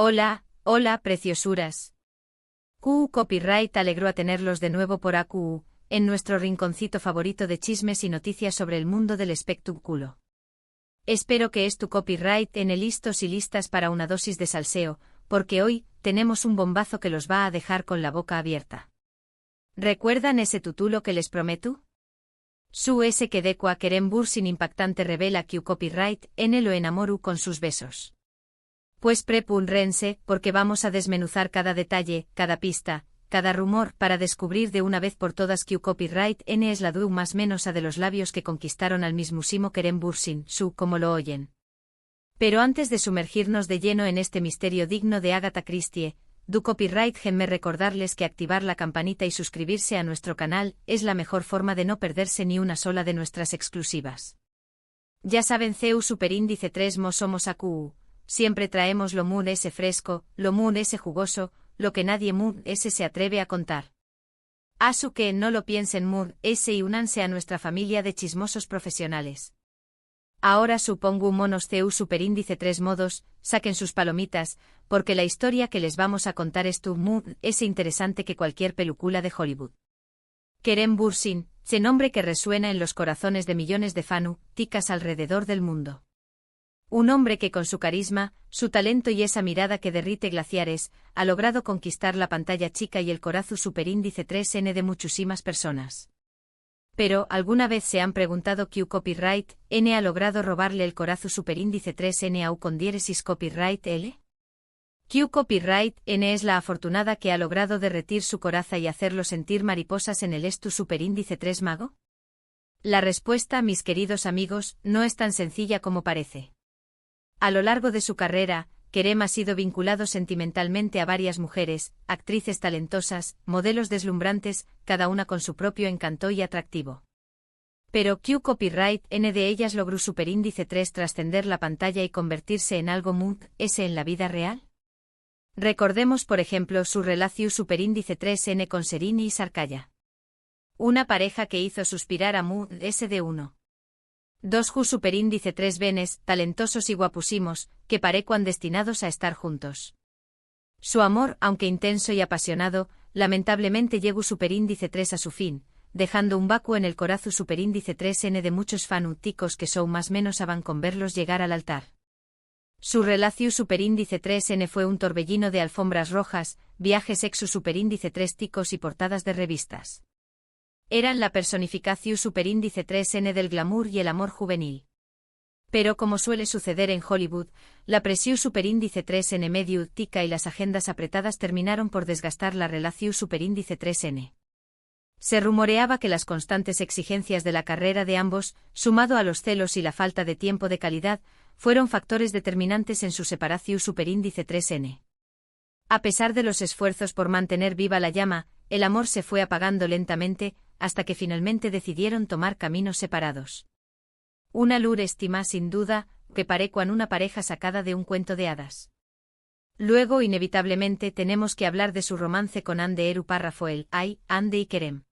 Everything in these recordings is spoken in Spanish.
Hola, hola, preciosuras. QU Copyright alegró a tenerlos de nuevo por AQU, en nuestro rinconcito favorito de chismes y noticias sobre el mundo del espectáculo. Espero que es tu copyright listos y listas para una dosis de salseo, porque hoy tenemos un bombazo que los va a dejar con la boca abierta. ¿Recuerdan ese tutulo que les prometo? Su ese que decua Kerem Bürsin impactante revela que copyright lo enamoru con sus besos. Pues prepúlrense, porque vamos a desmenuzar cada detalle, cada pista, cada rumor, para descubrir de una vez por todas que copyright es la du más menos a de los labios que conquistaron al mismísimo Kerem Bürsin, como lo oyen. Pero antes de sumergirnos de lleno en este misterio digno de Agatha Christie, du copyright déjenme recordarles que activar la campanita y suscribirse a nuestro canal es la mejor forma de no perderse ni una sola de nuestras exclusivas. Ya saben CEU superíndice 3 mo somos AQU. Siempre traemos lo moon ese fresco, lo moon ese jugoso, lo que nadie moon ese se atreve a contar. Asu que no lo piensen moon ese y únanse a nuestra familia de chismosos profesionales. Ahora supongo monos CEU superíndice 3 modos, saquen sus palomitas, porque la historia que les vamos a contar es tu moon ese interesante que cualquier película de Hollywood. Kerem Bürsin, ese nombre que resuena en los corazones de millones de ticas alrededor del mundo. Un hombre que con su carisma, su talento y esa mirada que derrite glaciares, ha logrado conquistar la pantalla chica y el corazón superíndice 3N de muchísimas personas. Pero, ¿alguna vez se han preguntado que copyright ha logrado robarle el corazón superíndice 3N a con diéresis copyright L? Copyright es la afortunada que ha logrado derretir su coraza y hacerlo sentir mariposas en el estu superíndice 3 mago? La respuesta, mis queridos amigos, no es tan sencilla como parece. A lo largo de su carrera, Kerem ha sido vinculado sentimentalmente a varias mujeres, actrices talentosas, modelos deslumbrantes, cada una con su propio encanto y atractivo. Pero copyright de ellas logró superíndice 3 trascender la pantalla y convertirse en algo mood ese en la vida real. Recordemos por ejemplo su relación superíndice 3N con Serini y Sarkaya. Una pareja que hizo suspirar a mood ese de uno. Dos superíndice 3 benes, talentosos y guapúsimos, que parecuan destinados a estar juntos. Su amor, aunque intenso y apasionado, lamentablemente llegó superíndice 3 a su fin, dejando un vacuo en el corazón superíndice 3N de muchos fanáticos que son más menos aban con verlos llegar al altar. Su relación superíndice 3N fue un torbellino de alfombras rojas, viajes exu superíndice 3 ticos y portadas de revistas. Eran la personificación superíndice 3N del glamour y el amor juvenil. Pero como suele suceder en Hollywood, la presión superíndice 3N medio tica y las agendas apretadas terminaron por desgastar la relación superíndice 3N. Se rumoreaba que las constantes exigencias de la carrera de ambos, sumado a los celos y la falta de tiempo de calidad, fueron factores determinantes en su separación superíndice 3N. A pesar de los esfuerzos por mantener viva la llama, el amor se fue apagando lentamente, hasta que finalmente decidieron tomar caminos separados. Una lure estima sin duda, que parecuan una pareja sacada de un cuento de hadas. Luego inevitablemente tenemos que hablar de su romance con Ande Eru Parrafoel, Ande y Kerem.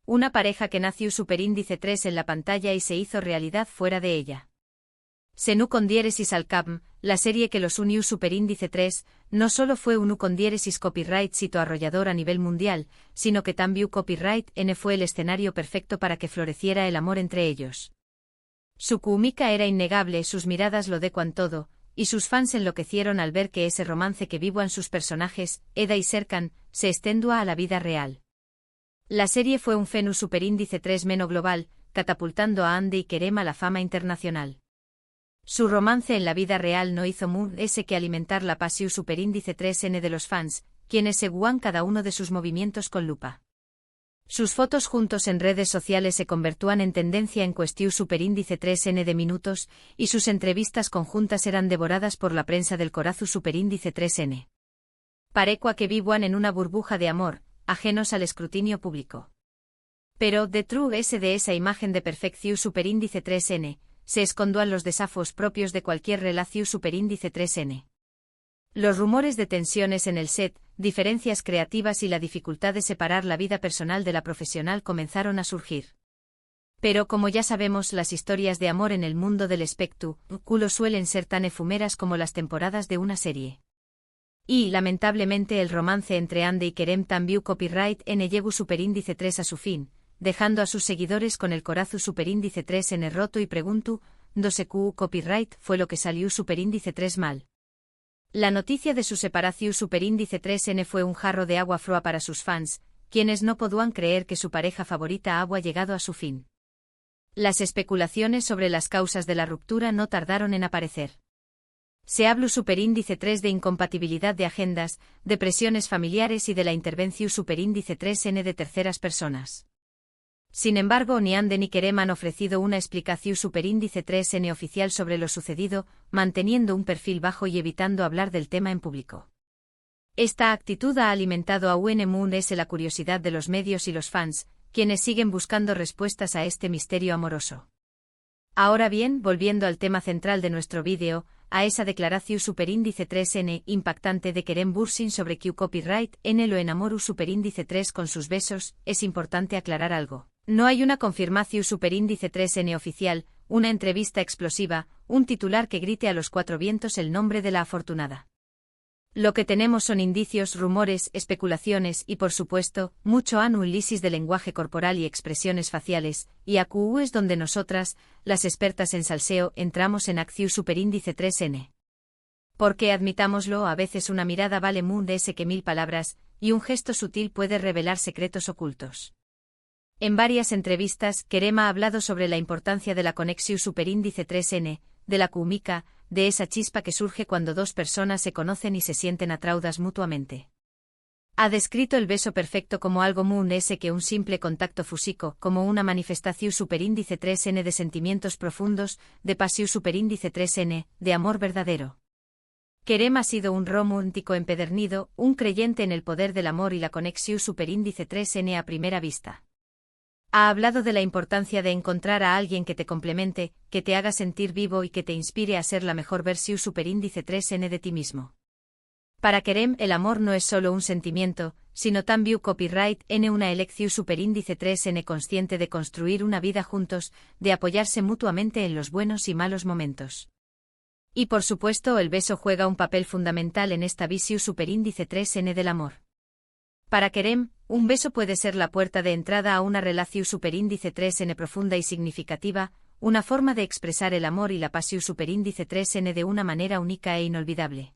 Una pareja que nació superíndice 3 en la pantalla y se hizo realidad fuera de ella. Senu con diéresis al capm, la serie que los unió superíndice 3, no solo fue un con diéresis copyright sito arrollador a nivel mundial, sino que también copyright fue el escenario perfecto para que floreciera el amor entre ellos. Su química era innegable, sus miradas lo decuan todo, y sus fans enloquecieron al ver que ese romance que vivían sus personajes, Eda y Serkan, se extendía a la vida real. La serie fue un fenómeno superíndice 3 meno global, catapultando a Ande y Kerem a la fama internacional. Su romance en la vida real no hizo mood ese que alimentar la pasión superíndice 3N de los fans, quienes seguían cada uno de sus movimientos con lupa. Sus fotos juntos en redes sociales se convertían en tendencia en cuestión superíndice 3N de minutos, y sus entrevistas conjuntas eran devoradas por la prensa del corazón superíndice 3N. Parecua que vivían en una burbuja de amor, ajenos al escrutinio público. Pero, detrás de esa imagen de perfección superíndice 3N, se escondían los desafíos propios de cualquier relación superíndice 3N. Los rumores de tensiones en el set, diferencias creativas y la dificultad de separar la vida personal de la profesional comenzaron a surgir. Pero como ya sabemos, las historias de amor en el mundo del espectáculo suelen ser tan efímeras como las temporadas de una serie. Y, lamentablemente, el romance entre Ande y Kerem también copyright n llegó superíndice 3 a su fin, dejando a sus seguidores con el corazón superíndice 3 n roto y pregunto, ¿dónde copyright fue lo que salió superíndice 3 mal? La noticia de su separación superíndice 3n fue un jarro de agua froa para sus fans, quienes no podían creer que su pareja favorita había llegado a su fin. Las especulaciones sobre las causas de la ruptura no tardaron en aparecer. Se habló superíndice 3 de incompatibilidad de agendas, de presiones familiares y de la intervención superíndice 3n de terceras personas. Sin embargo, ni Ande ni Kerem han ofrecido una explicación superíndice 3n oficial sobre lo sucedido, manteniendo un perfil bajo y evitando hablar del tema en público. Esta actitud ha alimentado a la curiosidad de los medios y los fans, quienes siguen buscando respuestas a este misterio amoroso. Ahora bien, volviendo al tema central de nuestro vídeo, a esa declaración superíndice 3n impactante de Kerem Bürsin sobre Q copyright n lo enamoró superíndice 3 con sus besos, es importante aclarar algo. No hay una confirmación superíndice 3n oficial, una entrevista explosiva, un titular que grite a los cuatro vientos el nombre de la afortunada. Lo que tenemos son indicios, rumores, especulaciones y, por supuesto, mucho análisis de lenguaje corporal y expresiones faciales, y aquí es donde nosotras, las expertas en salseo, entramos en acción superíndice 3n. Porque, admitámoslo, a veces una mirada vale más que 1000 palabras, y un gesto sutil puede revelar secretos ocultos. En varias entrevistas, Kerem ha hablado sobre la importancia de la conexión superíndice 3n, de la química, de esa chispa que surge cuando dos personas se conocen y se sienten atraídas mutuamente. Ha descrito el beso perfecto como algo más que un simple contacto físico, como una manifestación superíndice 3n de sentimientos profundos, de pasión superíndice 3n, de amor verdadero. Kerem ha sido un romántico empedernido, un creyente en el poder del amor y la conexión superíndice 3n a primera vista. Ha hablado de la importancia de encontrar a alguien que te complemente, que te haga sentir vivo y que te inspire a ser la mejor versión superíndice 3n de ti mismo. Para Kerem, el amor no es solo un sentimiento, sino también copyright n una elección superíndice 3n consciente de construir una vida juntos, de apoyarse mutuamente en los buenos y malos momentos. Y por supuesto, el beso juega un papel fundamental en esta visión superíndice 3n del amor. Para Kerem, un beso puede ser la puerta de entrada a una relación superíndice 3n profunda y significativa, una forma de expresar el amor y la pasión superíndice 3n de una manera única e inolvidable.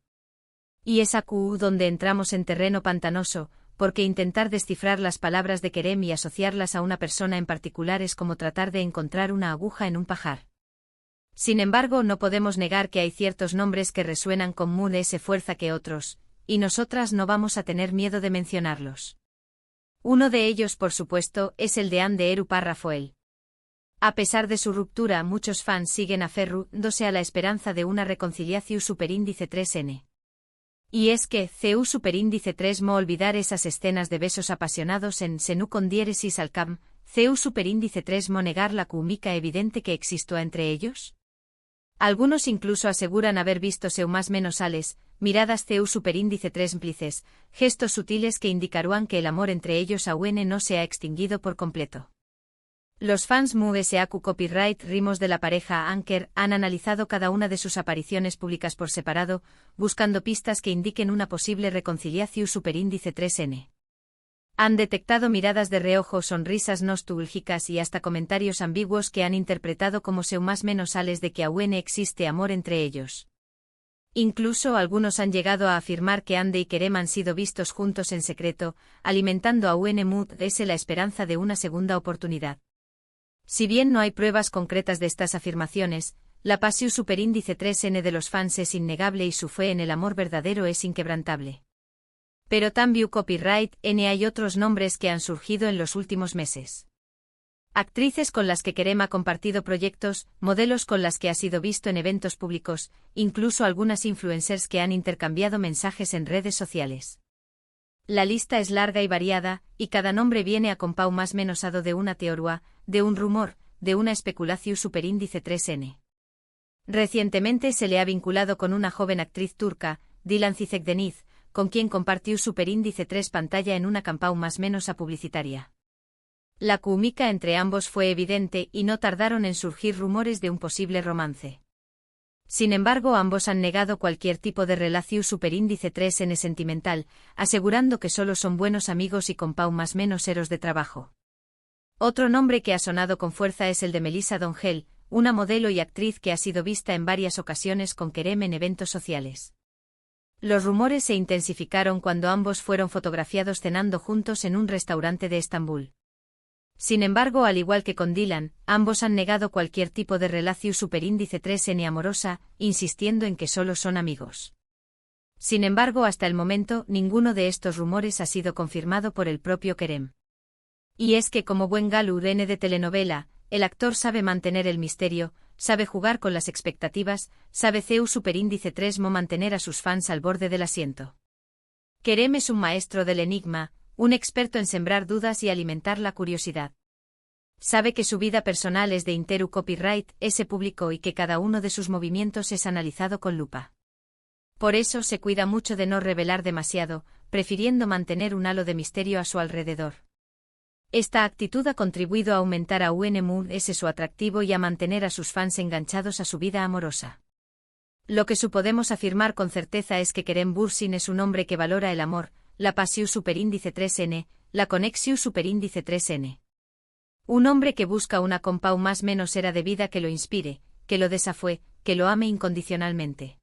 Y es aquí donde entramos en terreno pantanoso, porque intentar descifrar las palabras de Kerem y asociarlas a una persona en particular es como tratar de encontrar una aguja en un pajar. Sin embargo, no podemos negar que hay ciertos nombres que resuenan con más fuerza que otros, y nosotras no vamos a tener miedo de mencionarlos. Uno de ellos, por supuesto, es el de Ande Rafael. A pesar de su ruptura, muchos fans siguen aferrándose a la esperanza de una reconciliación superíndice 3n. Y es que, CU superíndice 3 mo olvidar esas escenas de besos apasionados en Senú con diéresis al cam, CU superíndice 3 mo negar la química evidente que existió entre ellos. Algunos incluso aseguran haber visto seu más menos ales, miradas CU superíndice 3 cómplices, gestos sutiles que indicarán que el amor entre ellos aún no se ha extinguido por completo. Los fans MUSAQ Copyright rimos de la pareja Anker han analizado cada una de sus apariciones públicas por separado, buscando pistas que indiquen una posible reconciliación superíndice 3n. Han detectado miradas de reojo, sonrisas nostálgicas y hasta comentarios ambiguos que han interpretado como seu más menos ales de que aún existe amor entre ellos. Incluso algunos han llegado a afirmar que Ande y Kerem han sido vistos juntos en secreto, alimentando aún la esperanza de una segunda oportunidad. Si bien no hay pruebas concretas de estas afirmaciones, la pasión superíndice 3n de los fans es innegable y su fe en el amor verdadero es inquebrantable. Pero también copyright n hay otros nombres que han surgido en los últimos meses. Actrices con las que Kerem ha compartido proyectos, modelos con las que ha sido visto en eventos públicos, incluso algunas influencers que han intercambiado mensajes en redes sociales. La lista es larga y variada, y cada nombre viene acompau más menosado de una teoría, de un rumor, de una especulación superíndice 3n. Recientemente se le ha vinculado con una joven actriz turca, Dilan Cizekdeniz, con quien compartió superíndice 3 pantalla en una campaña más menos publicitaria. La química entre ambos fue evidente y no tardaron en surgir rumores de un posible romance. Sin embargo, ambos han negado cualquier tipo de relación superíndice 3N sentimental, asegurando que solo son buenos amigos y compau más menos eros de trabajo. Otro nombre que ha sonado con fuerza es el de Melissa Dongell, una modelo y actriz que ha sido vista en varias ocasiones con Kerem en eventos sociales. Los rumores se intensificaron cuando ambos fueron fotografiados cenando juntos en un restaurante de Estambul. Sin embargo, al igual que con Dylan, ambos han negado cualquier tipo de relación superíndice 3N amorosa, insistiendo en que solo son amigos. Sin embargo, hasta el momento, ninguno de estos rumores ha sido confirmado por el propio Kerem. Y es que como buen galú N de telenovela, el actor sabe mantener el misterio, sabe jugar con las expectativas, sabe CEU superíndice 3mo mantener a sus fans al borde del asiento. Kerem es un maestro del enigma, un experto en sembrar dudas y alimentar la curiosidad. Sabe que su vida personal es de interu copyright, ese público y que cada uno de sus movimientos es analizado con lupa. Por eso se cuida mucho de no revelar demasiado, prefiriendo mantener un halo de misterio a su alrededor. Esta actitud ha contribuido a aumentar a UNMUS su atractivo y a mantener a sus fans enganchados a su vida amorosa. Lo que podemos afirmar con certeza es que Kerem Bürsin es un hombre que valora el amor, la pasión superíndice 3N, la conexión superíndice 3N. Un hombre que busca una compau más menos era de vida que lo inspire, que lo desafúe, que lo ame incondicionalmente.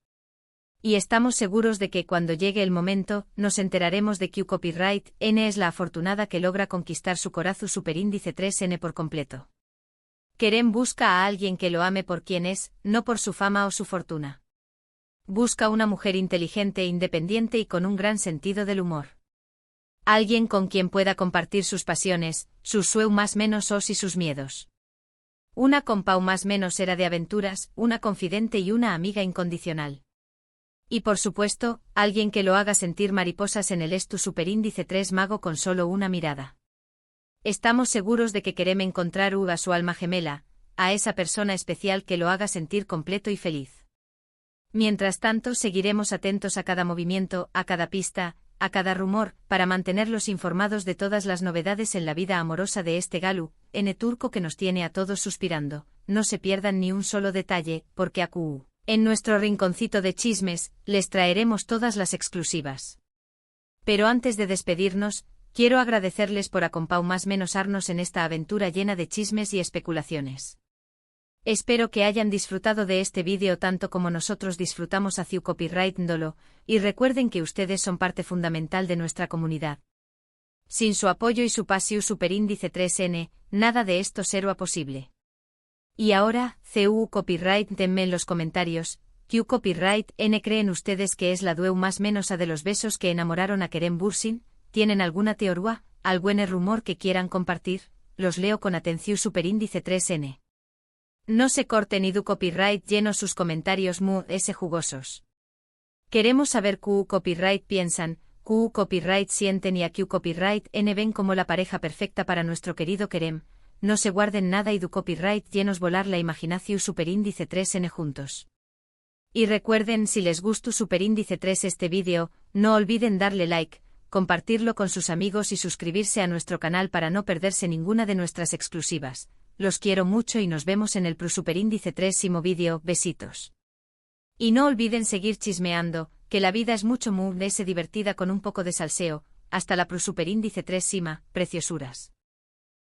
Y estamos seguros de que cuando llegue el momento, nos enteraremos de que Copyright N es la afortunada que logra conquistar su corazón superíndice 3N por completo. Kerem busca a alguien que lo ame por quien es, no por su fama o su fortuna. Busca una mujer inteligente e independiente y con un gran sentido del humor. Alguien con quien pueda compartir sus pasiones, sus sueños más menos os y sus miedos. Una compau más menos era de aventuras, una confidente y una amiga incondicional. Y por supuesto, alguien que lo haga sentir mariposas en el estu superíndice 3 mago con solo una mirada. Estamos seguros de que Kerem encontrar a su alma gemela, a esa persona especial que lo haga sentir completo y feliz. Mientras tanto, seguiremos atentos a cada movimiento, a cada pista, a cada rumor, para mantenerlos informados de todas las novedades en la vida amorosa de este galú, N turco que nos tiene a todos suspirando. No se pierdan ni un solo detalle, porque en nuestro rinconcito de chismes, les traeremos todas las exclusivas. Pero antes de despedirnos, quiero agradecerles por acompañarnos en esta aventura llena de chismes y especulaciones. Espero que hayan disfrutado de este vídeo tanto como nosotros disfrutamos a Copyright Ndolo, y recuerden que ustedes son parte fundamental de nuestra comunidad. Sin su apoyo y su pasión superíndice 3N, nada de esto será posible. Y ahora, CU Copyright denme en los comentarios, Q Copyright N ¿creen ustedes que es la dueu más menos a de los besos que enamoraron a Kerem Bürsin? ¿Tienen alguna teoría, algún rumor que quieran compartir? Los leo con atención superíndice 3N. No se corten y du copyright lleno sus comentarios jugosos. Queremos saber Q Copyright piensan, Q Copyright sienten y a Q Copyright N ven como la pareja perfecta para nuestro querido Kerem. No se guarden nada y du copyright llenos volar la imaginación superíndice 3N juntos. Y recuerden, si les gustó superíndice 3 este vídeo, no olviden darle like, compartirlo con sus amigos y suscribirse a nuestro canal para no perderse ninguna de nuestras exclusivas. Los quiero mucho y nos vemos en el superíndice 3º vídeo. Besitos. Y no olviden seguir chismeando, que la vida es mucho divertida con un poco de salseo. Hasta la superíndice 3 preciosuras.